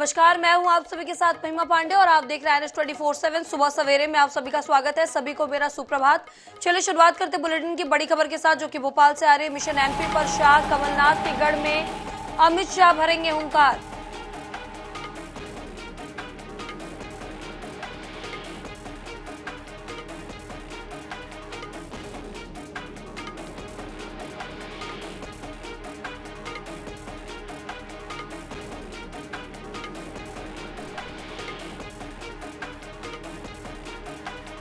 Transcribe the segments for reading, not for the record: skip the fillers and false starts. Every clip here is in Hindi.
नमस्कार, मैं हूं आप सभी के साथ महिमा पांडे और आप देख रहे हैं NH24/7 सुबह सवेरे में। आप सभी का स्वागत है। सभी को मेरा सुप्रभात। चलिए शुरुआत करते बुलेटिन की बड़ी खबर के साथ, जो कि भोपाल से आ रही है। मिशन एमपी पर शाह, कमलनाथ के गढ़ में अमित शाह भरेंगे हुंकार।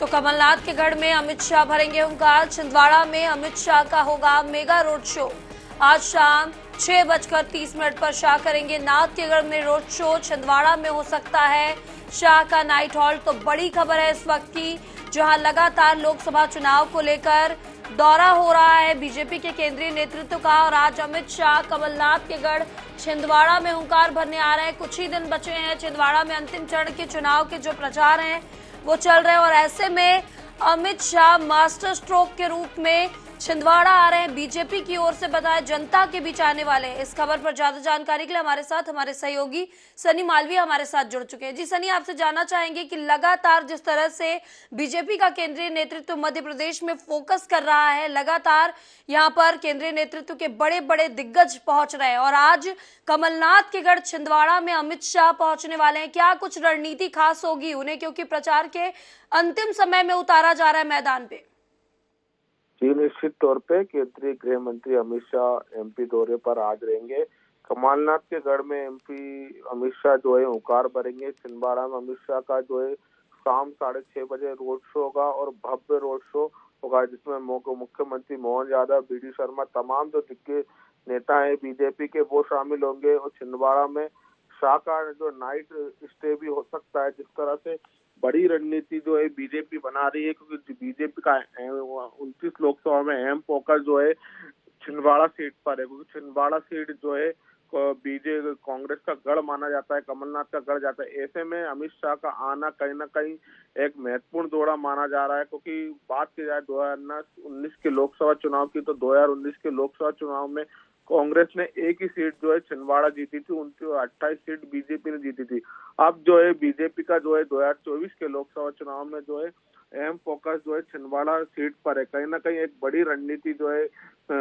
तो कमलनाथ के गढ़ में अमित शाह भरेंगे हुंकार। छिंदवाड़ा में अमित शाह का होगा मेगा रोड शो। आज शाम 6:30 पर शाह करेंगे नाथ के गढ़ में रोड शो। छिंदवाड़ा में हो सकता है शाह का नाइट हॉल्ट। तो बड़ी खबर है इस वक्त की, जहां लगातार लोकसभा चुनाव को लेकर दौरा हो रहा है बीजेपी के केंद्रीय नेतृत्व का। और आज अमित शाह कमलनाथ के गढ़ छिंदवाड़ा में हुंकार भरने आ रहे हैं। कुछ ही दिन बचे हैं। छिंदवाड़ा में अंतिम चरण के चुनाव के जो प्रचार हैं वो चल रहे हैं और ऐसे में अमित शाह मास्टर स्ट्रोक के रूप में छिंदवाड़ा आ रहे हैं। बीजेपी की ओर से बताया जनता के बीच आने वाले हैं। इस खबर पर ज्यादा जानकारी के लिए हमारे साथ हमारे सहयोगी सनी मालवीय हमारे साथ जुड़ चुके हैं। जी सनी, आपसे जानना चाहेंगे कि लगातार जिस तरह से बीजेपी का केंद्रीय नेतृत्व मध्य प्रदेश में फोकस कर रहा है, लगातार यहाँ पर केंद्रीय नेतृत्व के बड़े बड़े दिग्गज पहुंच रहे हैं और आज कमलनाथ के गढ़ छिंदवाड़ा में अमित शाह पहुंचने वाले हैं। क्या कुछ रणनीति खास होगी उन्हें, क्योंकि प्रचार के अंतिम समय में उतारा जा रहा है मैदान पे? जी, निश्चित तौर पे केंद्रीय गृह मंत्री अमित शाह एमपी दौरे पर आज रहेंगे। कमलनाथ के गढ़ में एमपी अमित शाह जो है हुंकार भरेंगे। छिंदवाड़ा में अमित शाह का जो है शाम 6:30 बजे रोड शो होगा और भव्य रोड शो होगा, जिसमें मुख्यमंत्री मोहन यादव, बीडी शर्मा, तमाम जो दिग्गज नेता है बीजेपी के वो शामिल होंगे। और छिंदवाड़ा में शाह का जो नाइट स्टे भी हो सकता है। जिस तरह से बड़ी रणनीति जो है बीजेपी बना रही है, क्योंकि बीजेपी का 29 लोकसभा में अहम फोकस जो है छिंदवाड़ा सीट पर है, क्योंकि छिंदवाड़ा सीट जो है बीजेपी कांग्रेस का गढ़ माना जाता है, कमलनाथ का गढ़ जाता है। ऐसे में अमित शाह का आना कहीं ना कहीं एक महत्वपूर्ण दौरा माना जा रहा है, क्योंकि बात की जाए 2019 के लोकसभा चुनाव की, तो 2019 के लोकसभा चुनाव में कांग्रेस ने एक ही सीट जो है छिंदवाड़ा जीती थी, उनकी 28 सीट बीजेपी ने जीती थी। अब जो है बीजेपी का जो है 2024 के लोकसभा चुनाव में जो है अहम फोकस जो है छिंदवाड़ा सीट पर है। कहीं ना कहीं एक बड़ी रणनीति जो है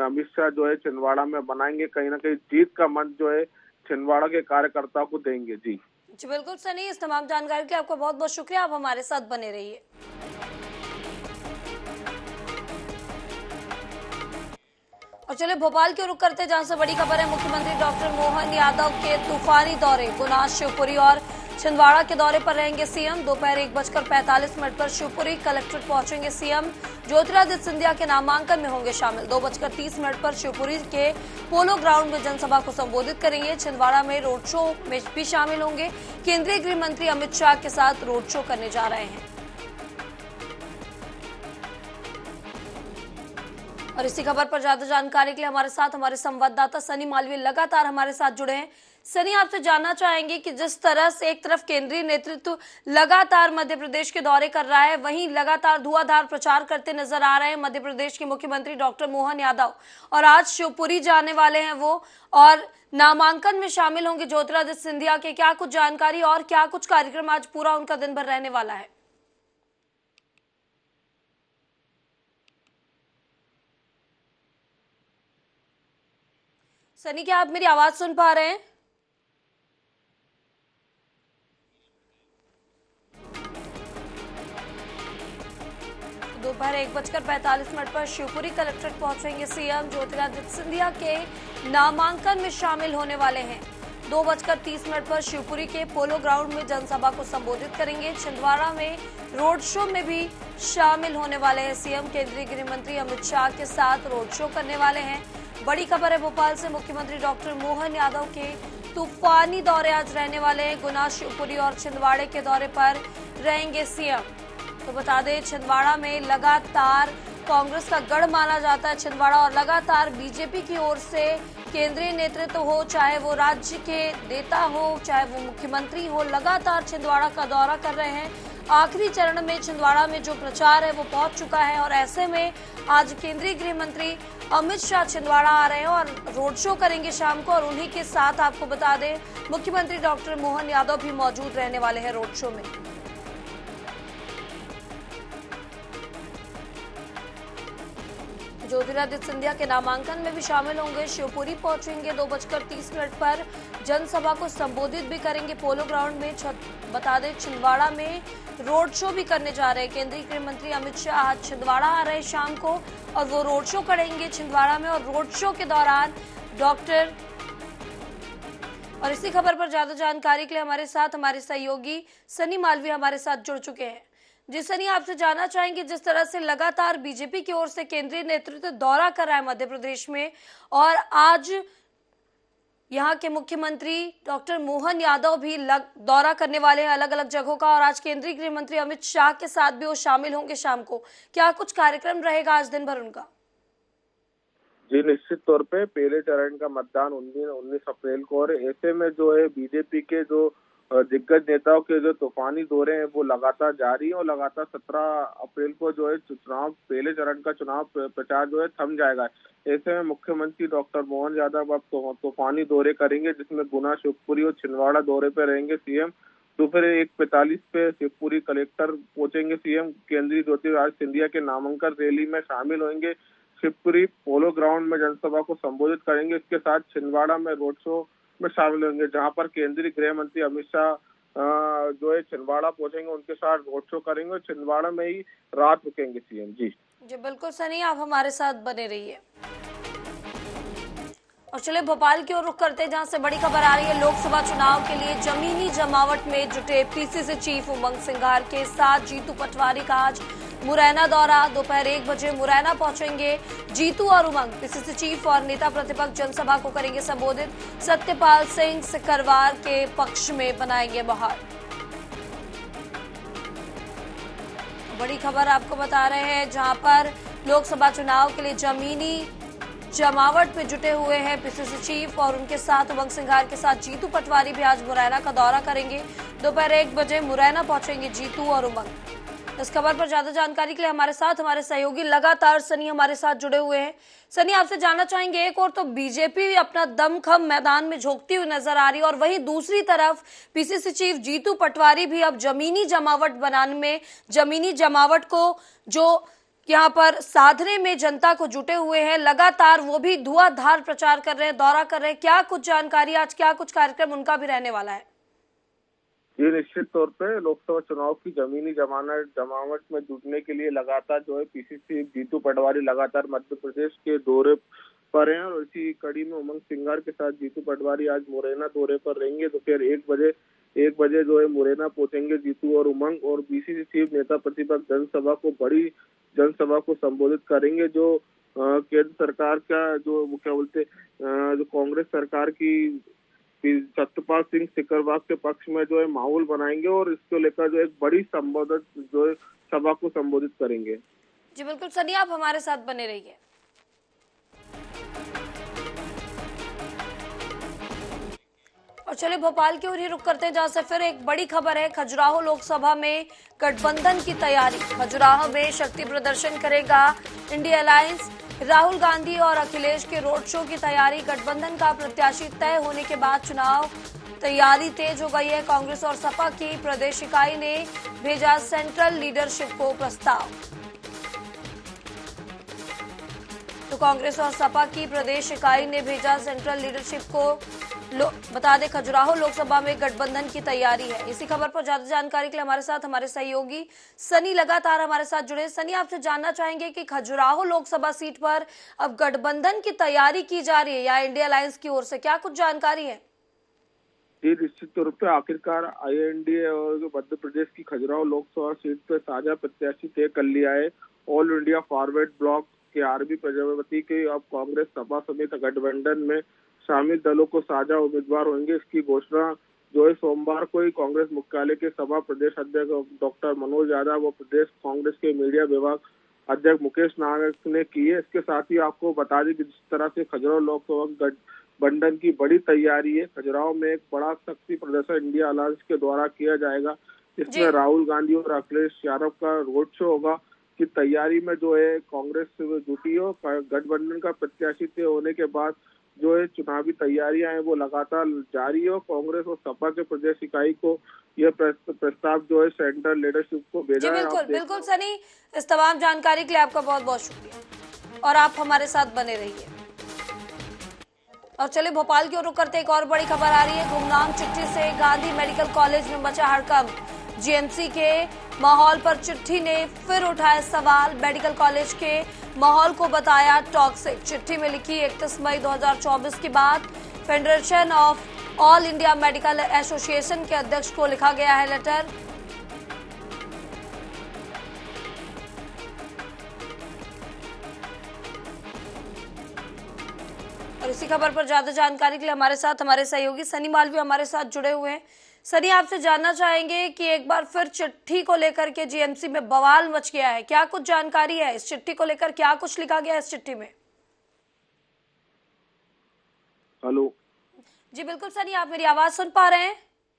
अमित शाह जो है छिंदवाड़ा में बनाएंगे। कहीं ना कहीं जीत का मंच जो है छिंदवाड़ा के कार्यकर्ताओं को देंगे। जी बिल्कुल सनी, इस तमाम जानकारी के आपका बहुत बहुत शुक्रिया। आप हमारे साथ बने रहिए। और चलिए भोपाल की रुख करते, जहां से बड़ी खबर है। मुख्यमंत्री डॉक्टर मोहन यादव के तूफानी दौरे। गुना, शिवपुरी और छिंदवाड़ा के दौरे पर रहेंगे सीएम। दोपहर 1:45 पर शिवपुरी कलेक्ट्रेट पहुंचेंगे सीएम। ज्योतिरादित्य सिंधिया के नामांकन में होंगे शामिल। 2:30 पर शिवपुरी के पोलो ग्राउंड में जनसभा को संबोधित करेंगे। छिंदवाड़ा में रोड शो में भी शामिल होंगे। केंद्रीय गृह मंत्री अमित शाह के साथ रोड शो करने जा रहे हैं। और इसी खबर पर ज्यादा जानकारी के लिए हमारे साथ हमारे संवाददाता सनी मालवीय लगातार हमारे साथ जुड़े हैं। सनी, आपसे जानना चाहेंगे कि जिस तरह से एक तरफ केंद्रीय नेतृत्व लगातार मध्य प्रदेश के दौरे कर रहा है, वहीं लगातार धुआंधार प्रचार करते नजर आ रहे हैं मध्य प्रदेश के मुख्यमंत्री डॉक्टर मोहन यादव, और आज शिवपुरी जाने वाले हैं वो और नामांकन में शामिल होंगे ज्योतिरादित्य सिंधिया के। क्या कुछ जानकारी और क्या कुछ कार्यक्रम आज पूरा उनका दिन भर रहने वाला है? सनी, क्या आप मेरी आवाज सुन पा रहे हैं? दोपहर 1:45 पर शिवपुरी कलेक्ट्रेट पहुंचेंगे सीएम। ज्योतिरादित्य सिंधिया के नामांकन में शामिल होने वाले हैं। 2:30 पर शिवपुरी के पोलो ग्राउंड में जनसभा को संबोधित करेंगे। छिंदवाड़ा में रोड शो में भी शामिल होने वाले हैं सीएम। केंद्रीय गृह मंत्री अमित शाह के साथ रोड शो करने वाले हैं। बड़ी खबर है भोपाल से। मुख्यमंत्री डॉक्टर मोहन यादव के तूफानी दौरे आज रहने वाले हैं। गुना, शिवपुरी और छिंदवाड़े के दौरे पर रहेंगे सीएम। तो बता दें, छिंदवाड़ा में लगातार कांग्रेस का गढ़ माना जाता है छिंदवाड़ा, और लगातार बीजेपी की ओर से केंद्रीय नेतृत्व हो, चाहे वो राज्य के नेता हो, चाहे वो मुख्यमंत्री हो, लगातार छिंदवाड़ा का दौरा कर रहे हैं। आखिरी चरण में छिंदवाड़ा में जो प्रचार है वो पहुंच चुका है और ऐसे में आज केंद्रीय गृह मंत्री अमित शाह छिंदवाड़ा आ रहे हैं और रोड शो करेंगे शाम को। और उन्हीं के साथ आपको बता दें मुख्यमंत्री डॉक्टर मोहन यादव भी मौजूद रहने वाले हैं रोड शो में। ज्योतिरादित्य सिंधिया के नामांकन में भी शामिल होंगे। शिवपुरी पहुंचेंगे 2:30 पर, जनसभा को संबोधित भी करेंगे पोलो ग्राउंड में। बता दें छिंदवाड़ा में रोड शो भी करने जा रहे हैं केंद्रीय गृह मंत्री अमित शाह। आज छिंदवाड़ा आ रहे हैं शाम को और वो रोड शो करेंगे छिंदवाड़ा में। और रोड शो के दौरान और इसी खबर पर ज्यादा जानकारी के लिए हमारे साथ हमारे सहयोगी सनी मालवीय हमारे साथ जुड़ चुके हैं। जी सनी, आपसे जानना चाहेंगे जिस तरह से लगातार बीजेपी की ओर से केंद्रीय नेतृत्व दौरा कर रहा है मध्य प्रदेश में और आज यहाँ के मुख्यमंत्री डॉक्टर मोहन यादव भी दौरा करने वाले हैं अलग अलग जगहों का और आज केंद्रीय गृह मंत्री अमित शाह के साथ भी वो शामिल होंगे शाम को। क्या कुछ कार्यक्रम रहेगा आज दिन भर उनका? जी निश्चित तौर पे पहले चरण का मतदान 19 अप्रैल को और ऐसे में जो है बीजेपी के जो दिग्गज नेताओं के जो तूफानी दौरे हैं वो लगातार जारी है और लगातार 17 अप्रैल को जो है चुनाव पहले चरण का चुनाव प्रचार जो है थम जाएगा। ऐसे में मुख्यमंत्री डॉक्टर मोहन यादव अब तूफानी दौरे करेंगे जिसमें गुना, शिवपुरी और छिंदवाड़ा दौरे पे रहेंगे सीएम। दोपहर 1:45 पे शिवपुरी कलेक्टर पहुंचेंगे सीएम। केंद्रीय ज्योतिरादित्य सिंधिया के नामांकन रैली में शामिल होंगे। शिवपुरी पोलो ग्राउंड में जनसभा को संबोधित करेंगे। इसके साथ छिंदवाड़ा में रोड शो में शामिल होंगे जहां पर केंद्रीय गृह मंत्री अमित शाह जो है छिंदवाड़ा पहुंचेंगे, उनके साथ रोड शो करेंगे और छिंदवाड़ा में ही रात रुकेंगे सीएम। जी बिल्कुल सनी, आप हमारे साथ बने रहिए। और चले भोपाल की ओर रुख करते हैं जहां से बड़ी खबर आ रही है। लोकसभा चुनाव के लिए जमीनी जमावट में जुटे पीसीसी चीफ उमंग सिंघार के साथ जीतू पटवारी का आज मुरैना दौरा। दोपहर 1 बजे मुरैना पहुंचेंगे जीतू और उमंग। पीसीसी चीफ और नेता प्रतिपक्ष जनसभा को करेंगे संबोधित। सत्यपाल सिंह सिकरवार के पक्ष में बनाएंगे माहौल। बड़ी खबर आपको बता रहे हैं जहां पर लोकसभा चुनाव के लिए जमीनी जमावट में जुटे हुए हैं पीसीसी चीफ और उनके साथ उमंग सिंघार के साथ जीतू पटवारी भी आज मुरैना का दौरा करेंगे। दोपहर 1 बजे मुरैना पहुंचेंगे जीतू और उमंग। इस खबर पर ज्यादा जानकारी के लिए हमारे साथ हमारे सहयोगी लगातार सनी हमारे साथ जुड़े हुए हैं। सनी, आपसे जानना चाहेंगे, एक और तो बीजेपी अपना दमखम मैदान में झोंकती हुई नजर आ रही है और वहीं दूसरी तरफ पीसीसी चीफ जीतू पटवारी भी अब जमीनी जमावट बनाने में, जमीनी जमावट को जो यहाँ पर साधने में जनता को जुटे हुए हैं, लगातार वो भी धुआंधार प्रचार कर रहे हैं, दौरा कर रहे हैं। क्या कुछ जानकारी, आज क्या कुछ कार्यक्रम उनका भी रहने वाला है? ये निश्चित तौर पे लोकसभा चुनाव की जमीनी जमावट में जुटने के लिए लगातार जो है पीसीसी जीतू पटवारी लगातार मध्य प्रदेश के दौरे पर हैं और इसी कड़ी में उमंग सिंघार के साथ जीतू पटवारी आज मुरैना दौरे पर रहेंगे। तो फिर 1 बजे जो है मुरैना पहुंचेंगे जीतू और उमंग और बीसीसी चीफ नेता प्रतिपक्ष बड़ी जनसभा को संबोधित करेंगे। जो केंद्र सरकार का जो जो कांग्रेस सरकार की सत्यपाल सिंह सिकरवार के पक्ष में जो है माहौल बनाएंगे और इसको लेकर जो एक बड़ी सभा को संबोधित करेंगे। जी बिल्कुल सनी, आप हमारे साथ बने रहिए। और चलिए भोपाल की ओर ही रुक करते हैं जहां से फिर एक बड़ी खबर है। खजुराहो लोकसभा में गठबंधन की तैयारी। खजुराहो में शक्ति प्रदर्शन करेगा इंडिया अलायंस। राहुल गांधी और अखिलेश के रोड शो की तैयारी। गठबंधन का प्रत्याशी तय होने के बाद चुनाव तैयारी तेज हो गई है। कांग्रेस और सपा की प्रदेश इकाई ने भेजा सेंट्रल लीडरशिप को प्रस्ताव। तो कांग्रेस और सपा की प्रदेश इकाई ने भेजा सेंट्रल लीडरशिप को। बता दें खजुराहो लोकसभा में गठबंधन की तैयारी है। इसी खबर पर ज्यादा जानकारी के लिए हमारे साथ हमारे सहयोगी सनी लगातार हमारे साथ जुड़े। सनी, आपसे जानना चाहेंगे कि खजुराहो लोकसभा सीट पर अब गठबंधन की तैयारी की जा रही है या इंडिया अलायंस की ओर से, क्या कुछ जानकारी है? जी निश्चित तौर पर आखिरकार INDA और मध्य प्रदेश की खजुराहो लोकसभा सीट पर साझा प्रत्याशी तय कर लिया है। ऑल इंडिया फॉरवर्ड ब्लॉक के RB प्रजापति के अब कांग्रेस सपा समेत गठबंधन में शामिल दलों को साझा उम्मीदवार होंगे। इसकी घोषणा जो है सोमवार को ही कांग्रेस मुख्यालय के सभा प्रदेश अध्यक्ष डॉक्टर मनोज यादव और प्रदेश कांग्रेस के मीडिया विभाग अध्यक्ष मुकेश नायक ने की है। इसके साथ ही आपको बता दें कि जिस तरह से खजुराहो लोकसभा गठबंधन की बड़ी तैयारी है, खजुराहो में एक बड़ा शक्ति प्रदर्शन इंडिया अलायंस के द्वारा किया जाएगा। इसमें राहुल गांधी और अखिलेश यादव का रोड शो होगा की तैयारी में जो है कांग्रेस जुटी हो। गठबंधन का प्रत्याशी तय होने के बाद जो है चुनावी तैयारियां हैं वो लगातार जारी हो। कांग्रेस और सपा के प्रदेश इकाई को यह प्रस्ताव जो है सेंट्रल लीडरशिप को भेजा है। बिल्कुल बिल्कुल सनी, इस तमाम जानकारी के लिए आपका बहुत बहुत शुक्रिया और आप हमारे साथ बने रहिए। और चलिए भोपाल की ओर रुख करते एक और बड़ी खबर आ रही है। गुमनाम चिट्ठी से गांधी मेडिकल कॉलेज में मचा हड़कंप। जीएमसी के माहौल पर चिट्ठी ने फिर उठाए सवाल। मेडिकल कॉलेज के माहौल को बताया टॉक्सिक। चिट्ठी में लिखी 31 मई 2024 की बात। Federation of all India medical association के अध्यक्ष को लिखा गया है लेटर। और इसी खबर पर ज्यादा जानकारी के लिए हमारे साथ हमारे सहयोगी सनी मालवीय हमारे साथ जुड़े हुए हैं। सनी, आपसे जानना चाहेंगे कि एक बार फिर चिट्ठी को लेकर के जीएमसी में बवाल मच गया है, क्या कुछ जानकारी है इस चिट्ठी को लेकर, क्या कुछ लिखा गया है इस चिट्ठी में? हेलो जी बिल्कुल सनी, आप मेरी आवाज सुन पा रहे हैं?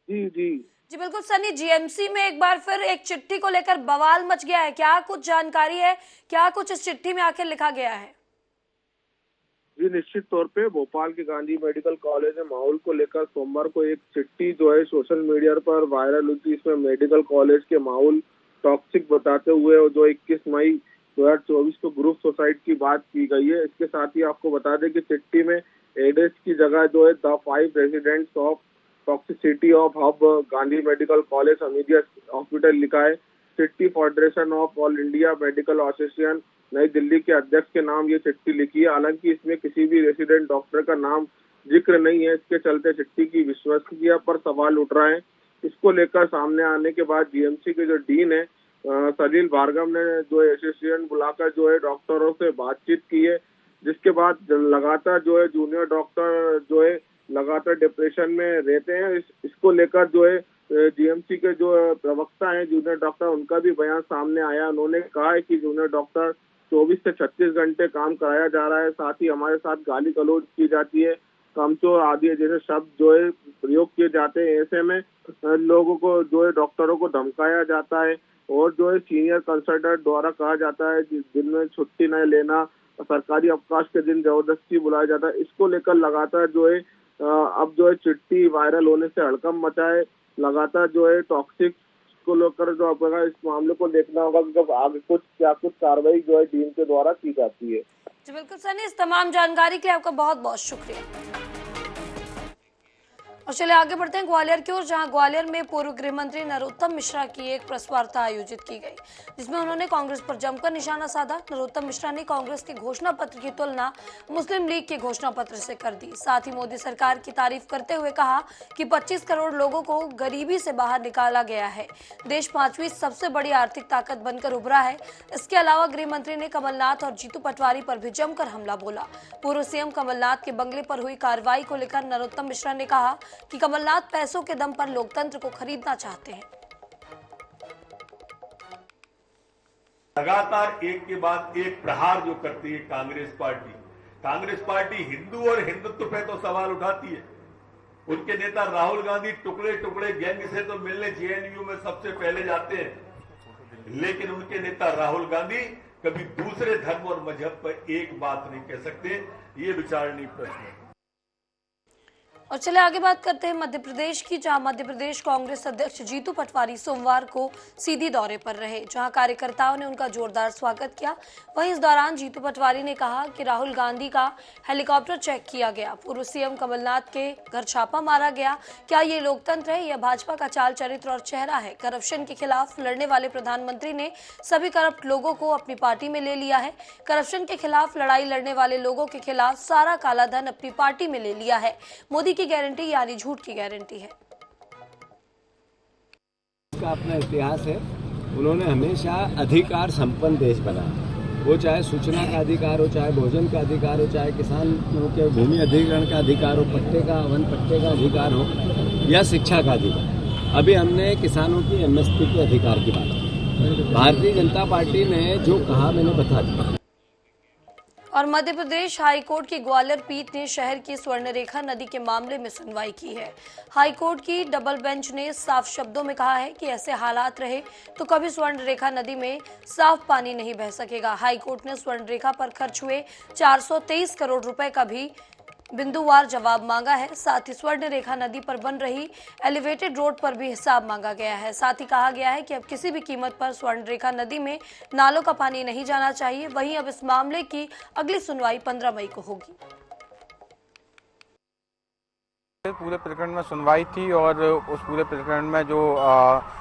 जी जी जी बिल्कुल सनी, जीएमसी में एक बार फिर एक चिट्ठी को लेकर बवाल मच गया है, क्या कुछ जानकारी है, क्या कुछ इस चिट्ठी में आखिर लिखा गया है? जी निश्चित तौर पे भोपाल के गांधी मेडिकल कॉलेज में माहौल को लेकर सोमवार को एक चिट्ठी जो है सोशल मीडिया पर वायरल हुई थी। इसमें मेडिकल कॉलेज के माहौल टॉक्सिक बताते हुए जो 21 मई 2024 को ग्रुप सुसाइड की बात की गई है। इसके साथ ही आपको बता दें कि चिट्ठी में एड्स की जगह जो है the 5 residents of toxicity of hub Gandhi medical college Hamidia hospital लिखा है। चिट्ठी federation of all India medical association नई दिल्ली के अध्यक्ष के नाम ये चिट्ठी लिखी है। हालांकि इसमें किसी भी रेसिडेंट डॉक्टर का नाम जिक्र नहीं है। इसके चलते चिट्ठी की विश्वसनीयता पर सवाल उठ रहा है। इसको लेकर सामने आने के बाद जीएमसी के जो डीन है सलील भार्गव ने जो एसोसिएशन बुलाकर जो है डॉक्टरों से बातचीत की है, जिसके बाद लगातार जो है जूनियर डॉक्टर जो है लगातार डिप्रेशन में रहते हैं। इसको लेकर जो है जीएमसी के जो प्रवक्ता हैं जूनियर डॉक्टर, उनका भी बयान सामने आया। उन्होंने कहा है कि जूनियर डॉक्टर 24 से 36 घंटे काम कराया जा रहा है, साथ ही हमारे साथ गाली गलौज की जाती है, कमचोर आदि जैसे शब्द जो है प्रयोग किए जाते हैं। ऐसे में लोगों को जो है डॉक्टरों को धमकाया जाता है और जो है सीनियर कंसल्टेंट द्वारा कहा जाता है दिन में छुट्टी न लेना, सरकारी अवकाश के दिन जबरदस्ती बुलाया जाता है। इसको लेकर लगातार जो है अब जो है चिट्ठी वायरल होने से हड़कंप मचा है। लगातार जो है टॉक्सिक को लेकर जो आपका इस मामले को देखना होगा कि जब आगे कुछ कार्रवाई जो है डीन के द्वारा की जाती है। जी बिल्कुल सनी, इस तमाम जानकारी के लिए आपका बहुत बहुत शुक्रिया। और चलिए आगे बढ़ते हैं ग्वालियर की ओर, जहां ग्वालियर में पूर्व गृह मंत्री नरोत्तम मिश्रा की एक प्रेस वार्ता आयोजित की गई, जिसमें उन्होंने कांग्रेस पर जमकर निशाना साधा। नरोत्तम मिश्रा ने कांग्रेस के घोषणा पत्र की तुलना मुस्लिम लीग के घोषणा पत्र से कर दी। साथ ही मोदी सरकार की तारीफ करते हुए कहा कि 25 करोड़ लोगों को गरीबी से बाहर निकाला गया है, देश 5वीं सबसे बड़ी आर्थिक ताकत बनकर उभरा है। इसके अलावा गृह मंत्री ने कमलनाथ और जीतू पटवारी पर भी जमकर हमला बोला। पूर्व सीएम कमलनाथ के बंगले पर हुई कार्रवाई को लेकर नरोत्तम मिश्रा ने कहा कि कमलनाथ पैसों के दम पर लोकतंत्र को खरीदना चाहते हैं। लगातार एक के बाद एक प्रहार जो करती है कांग्रेस पार्टी हिंदू और हिंदुत्व पे तो सवाल उठाती है। उनके नेता राहुल गांधी टुकड़े टुकड़े गैंग से तो मिलने जेएनयू में सबसे पहले जाते हैं, लेकिन उनके नेता राहुल गांधी कभी दूसरे धर्म और मजहब पर एक बात नहीं कह सकते। ये विचारणीय प्रश्न है। और चले आगे बात करते हैं मध्य प्रदेश की, जहां मध्य प्रदेश कांग्रेस अध्यक्ष जीतू पटवारी सोमवार को सीधी दौरे पर रहे, जहां कार्यकर्ताओं ने उनका जोरदार स्वागत किया। वहीं इस दौरान जीतू पटवारी ने कहा कि राहुल गांधी का हेलीकॉप्टर चेक किया गया, पूर्व सीएम कमलनाथ के घर छापा मारा गया। क्या ये लोकतंत्र है या भाजपा का चाल चरित्र और चेहरा है? करप्शन के खिलाफ लड़ने वाले प्रधानमंत्री ने सभी करप्ट लोगों को अपनी पार्टी में ले लिया है। करप्शन के खिलाफ लड़ाई लड़ने वाले लोगों के खिलाफ सारा काला धन अपनी पार्टी में ले लिया है। मोदी की गारंटी यानी झूठ की गारंटी है। का अपना इतिहास है, उन्होंने हमेशा अधिकार संपन्न देश बनाया, वो चाहे सूचना का अधिकार हो, चाहे भोजन का अधिकार हो, चाहे किसानों के भूमि अधिग्रहण का अधिकार हो, पट्टे का वन पट्टे का अधिकार हो या शिक्षा का अधिकार। अभी हमने किसानों की एमएसपी के अधिकार की बात की। भारतीय जनता पार्टी ने जो कहा मैंने बता दिया। और मध्य प्रदेश हाईकोर्ट की ग्वालियर पीठ ने शहर की स्वर्णरेखा नदी के मामले में सुनवाई की है। हाईकोर्ट की डबल बेंच ने साफ शब्दों में कहा है कि ऐसे हालात रहे तो कभी स्वर्णरेखा नदी में साफ पानी नहीं बह सकेगा। हाईकोर्ट ने स्वर्णरेखा पर खर्च हुए 423 करोड़ रुपए का भी बिंदुवार जवाब मांगा है। साथ ही स्वर्णरेखा नदी पर बन रही एलिवेटेड रोड पर भी हिसाब मांगा गया है। साथ ही कहा गया है कि अब किसी भी कीमत पर स्वर्णरेखा नदी में नालों का पानी नहीं जाना चाहिए। वहीं अब इस मामले की अगली सुनवाई 15 मई को होगी। पूरे प्रकरण में सुनवाई थी और उस पूरे प्रकरण में जो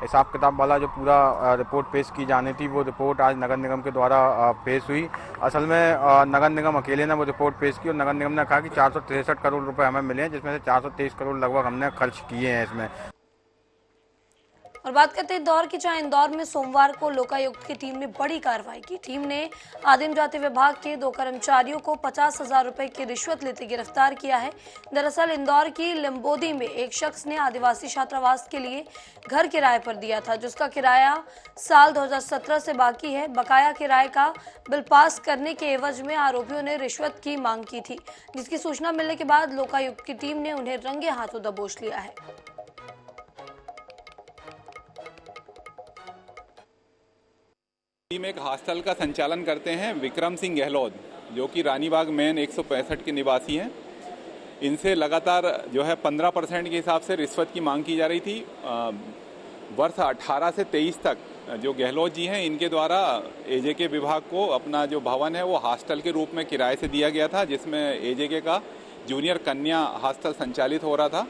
हिसाब किताब वाला जो पूरा रिपोर्ट पेश की जानी थी वो रिपोर्ट आज नगर निगम के द्वारा पेश हुई। असल में नगर निगम अकेले ने वो रिपोर्ट पेश की और नगर निगम ने कहा कि 463 करोड़ रुपए हमें मिले हैं, जिसमें से 423 करोड़ लगभग हमने खर्च किए हैं इसमें। और बात करते हैं इंदौर की, जहां इंदौर में सोमवार को लोकायुक्त की टीम ने बड़ी कार्रवाई की। टीम ने आदिम जाति विभाग के 2 कर्मचारियों को 50,000 रुपए की रिश्वत लेते गिरफ्तार किया है। दरअसल इंदौर की लिम्बोदी में एक शख्स ने आदिवासी छात्रावास के लिए घर किराए पर दिया था, जिसका किराया साल 2017 से बाकी है। बकाया किराए का बिल पास करने के एवज में आरोपियों ने रिश्वत की मांग की थी, जिसकी सूचना मिलने के बाद लोकायुक्त की टीम ने उन्हें रंगे हाथों दबोच लिया है। टीम एक हॉस्टल का संचालन करते हैं विक्रम सिंह गहलोत, जो कि रानीबाग मेन 165 के निवासी हैं। इनसे लगातार जो है 15% के हिसाब से रिश्वत की मांग की जा रही थी। वर्ष 18 से 23 तक जो गहलोत जी हैं, इनके द्वारा एजेके विभाग को अपना जो भवन है वो हॉस्टल के रूप में किराए से दिया गया था, जिसमें एजेके का जूनियर कन्या हॉस्टल संचालित हो रहा था।